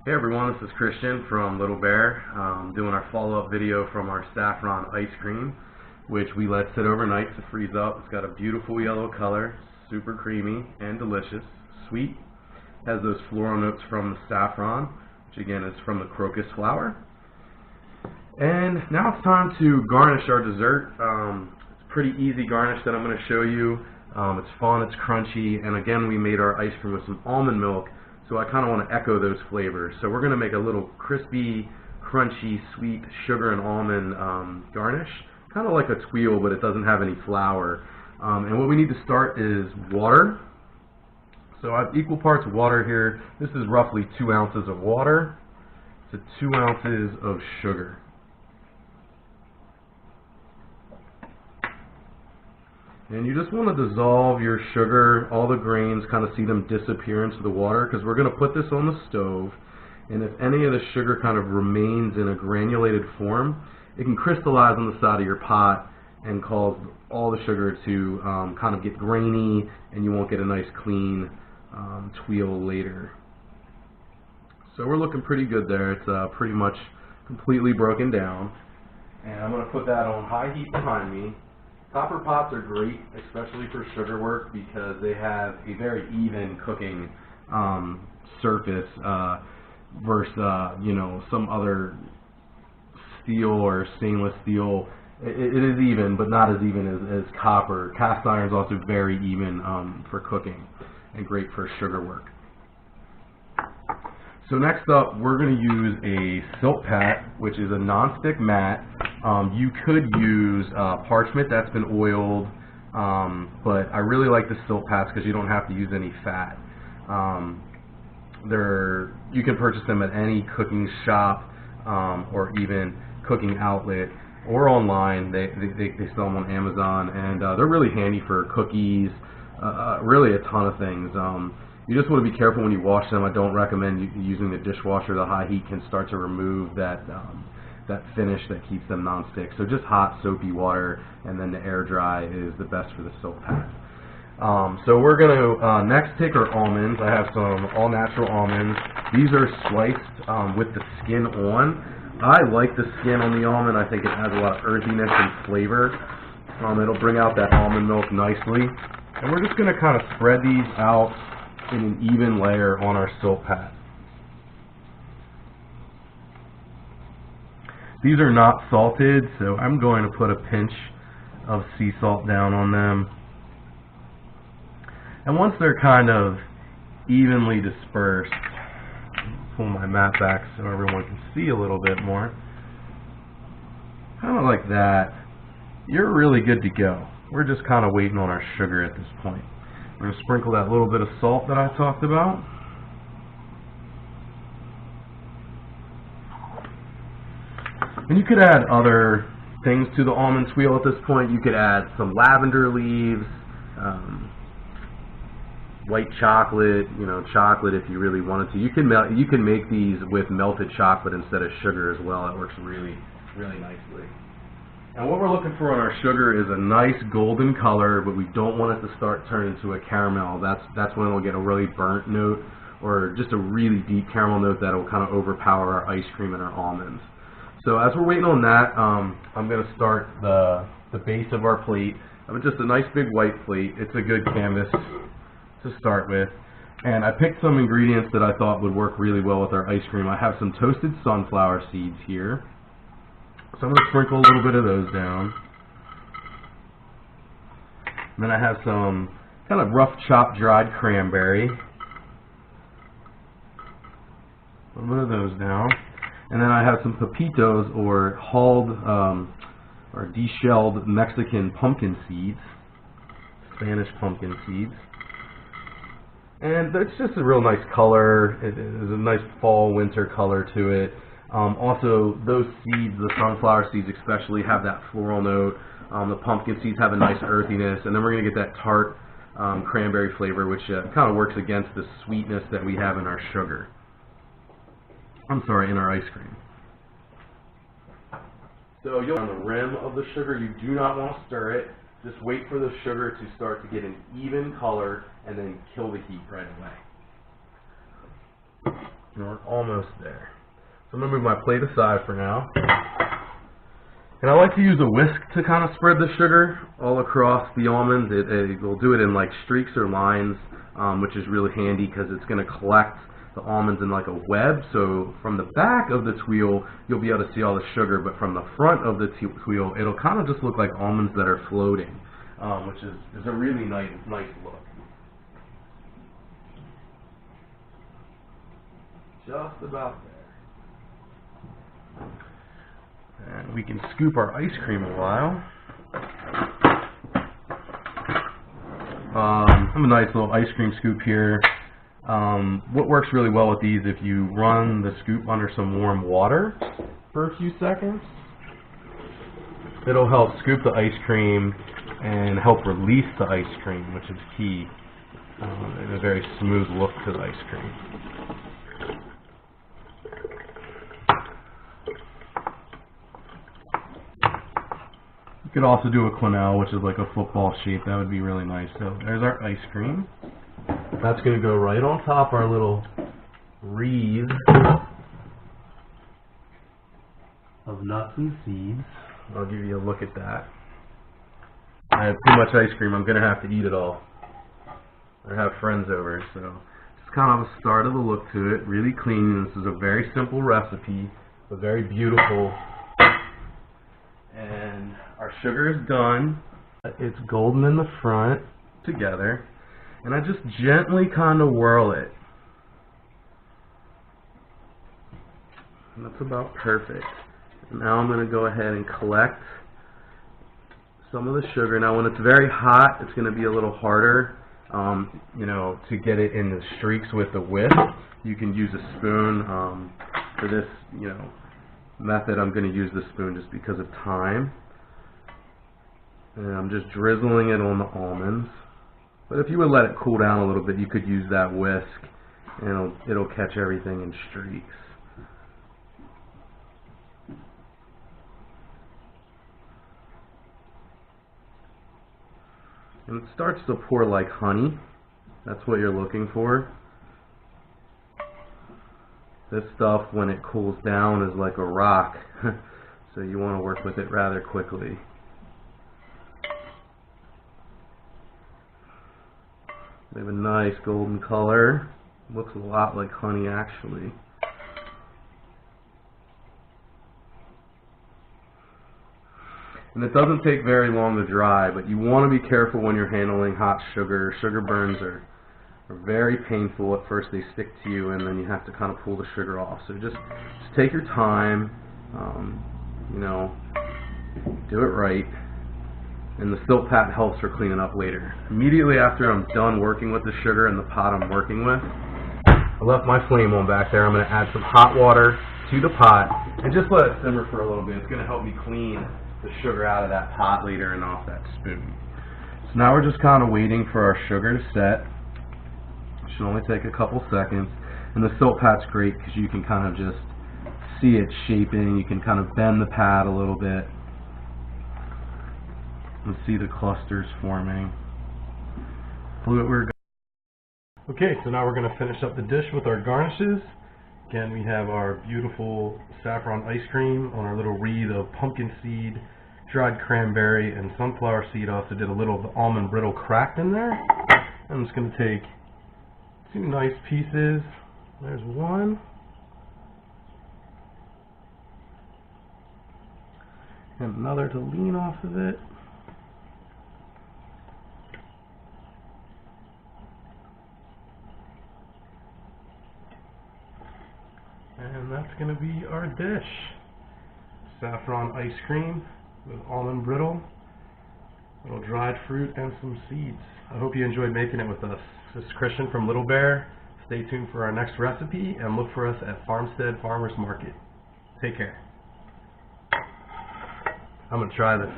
Hey everyone, this is Christian from Little Bear, doing our follow-up video from our saffron ice cream, which we let sit overnight to freeze up. It's got a beautiful yellow color, super creamy and delicious, sweet, has those floral notes from the saffron, which again is from the crocus flower. And now it's time to garnish our dessert. It's a pretty easy garnish that I'm going to show you. It's fun, it's crunchy, and again we made our ice cream with some almond milk. So I kind of want to echo those flavors. So we're going to make a little crispy, crunchy, sweet sugar and almond garnish. Kind of like a squeal, but it doesn't have any flour. And what we need to start is water. So I have equal parts water here. This is roughly 2 ounces of water to 2 ounces of sugar. And you just want to dissolve your sugar, all the grains, kind of see them disappear into the water, because we're going to put this on the stove. And if any of the sugar kind of remains in a granulated form, it can crystallize on the side of your pot and cause all the sugar to kind of get grainy, and you won't get a nice clean tweel later. So we're looking pretty good there. It's pretty much completely broken down. And I'm going to put that on high heat behind me. Copper pots are great, especially for sugar work, because they have a very even cooking surface versus some other steel or stainless steel. It is even, but not as even as copper. Cast iron is also very even for cooking and great for sugar work. So next up, we're going to use a silk pat, which is a non-stick mat. You could use parchment that's been oiled, but I really like the silk pats because you don't have to use any fat. You can purchase them at any cooking shop or even cooking outlet or online. They sell them on Amazon, and they're really handy for cookies, really a ton of things. You just want to be careful when you wash them. I don't recommend using the dishwasher. The high heat can start to remove that finish that keeps them non-stick. So just hot soapy water, and then the air dry is the best for the silk pad. So we're going to next take our almonds. I have some all-natural almonds. These are sliced with the skin on. I like the skin on the almond. I think it has a lot of earthiness and flavor. It'll bring out that almond milk nicely. And we're just going to kind of spread these out in an even layer on our silk pad. These are not salted, so I'm going to put a pinch of sea salt down on them. And once they're kind of evenly dispersed, pull my mat back so everyone can see a little bit more. Kind of like that. You're really good to go. We're just kind of waiting on our sugar at this point. I'm going to sprinkle that little bit of salt that I talked about. And you could add other things to the almond tweel at this point. You could add some lavender leaves, white chocolate, chocolate if you really wanted to. You can make these with melted chocolate instead of sugar as well. It works really, really nicely. And what we're looking for on our sugar is a nice golden color, but we don't want it to start turning into a caramel. That's when it'll get a really burnt note, or just a really deep caramel note that will kind of overpower our ice cream and our almonds. So as we're waiting on that, I'm going to start the base of our plate. Just a nice big white plate. It's a good canvas to start with. And I picked some ingredients that I thought would work really well with our ice cream. I have some toasted sunflower seeds here. So I'm going to sprinkle a little bit of those down. And then I have some kind of rough chopped dried cranberry. A little bit of those down. And then I have some pepitos, or hulled or deshelled Mexican pumpkin seeds, Spanish pumpkin seeds. And it's just a real nice color. It is a nice fall winter color to it. Also, those seeds, the sunflower seeds especially, have that floral note. The pumpkin seeds have a nice earthiness, and then we're going to get that tart cranberry flavor, which kind of works against the sweetness that we have in our sugar. In our ice cream. So you'll on the rim of the sugar. You do not want to stir it. Just wait for the sugar to start to get an even color, and then kill the heat right away. And we're almost there. So I'm going to move my plate aside for now. And I like to use a whisk to kind of spread the sugar all across the almonds. It will do it in like streaks or lines, which is really handy because it's going to collect the almonds in like a web. So from the back of the tuile, you'll be able to see all the sugar, but from the front of the tuile, it'll kind of just look like almonds that are floating, which is a really nice look. Just about there. And we can scoop our ice cream a while. I have a nice little ice cream scoop here. What works really well with these, if you run the scoop under some warm water for a few seconds, it'll help scoop the ice cream and help release the ice cream, which is key, and a very smooth look to the ice cream. You could also do a quenelle, which is like a football shape. That would be really nice. So there's our ice cream. That's going to go right on top our little wreath of nuts and seeds. I'll give you a look at that. I have too much ice cream. I'm going to have to eat it all, or have friends over. So it's kind of a start of the look to it. Really clean. This is a very simple recipe, but very beautiful. And our sugar is done. It's golden in the front together. And I just gently kind of whirl it. And that's about perfect. And now I'm going to go ahead and collect some of the sugar. Now when it's very hot, it's going to be a little harder, you know, to get it in the streaks with the whisk. You can use a spoon. For this, you know, method, I'm going to use the spoon just because of time. And I'm just drizzling it on the almonds. But if you would let it cool down a little bit, you could use that whisk, and it'll catch everything in streaks. And it starts to pour like honey. That's what you're looking for. This stuff, when it cools down, is like a rock. So you want to work with it rather quickly. They have a nice golden color. Looks a lot like honey, actually. And it doesn't take very long to dry, but you want to be careful when you're handling hot sugar. Sugar burns are very painful. At first they stick to you, and then you have to kind of pull the sugar off. So just take your time, you know, do it right. And the silk pat helps for cleaning up later. Immediately after I'm done working with the sugar in the pot I'm working with, I left my flame on back there. I'm going to add some hot water to the pot and just let it simmer for a little bit. It's going to help me clean the sugar out of that pot later and off that spoon. So now we're just kind of waiting for our sugar to set. It should only take a couple seconds. And the silk pat's great because you can kind of just see it shaping. You can kind of bend the pad a little bit and see the clusters forming. Okay, so now we're going to finish up the dish with our garnishes. Again, we have our beautiful saffron ice cream on our little wreath of pumpkin seed, dried cranberry, and sunflower seed. I also did a little of the almond brittle cracked in there. I'm just going to take two nice pieces. There's one. And another to lean off of it. And that's going to be our dish. Saffron ice cream with almond brittle, little dried fruit, and some seeds. I hope you enjoyed making it with us. This is Christian from Little Bear. Stay tuned for our next recipe and look for us at Farmstead Farmers Market. Take care. I'm going to try this.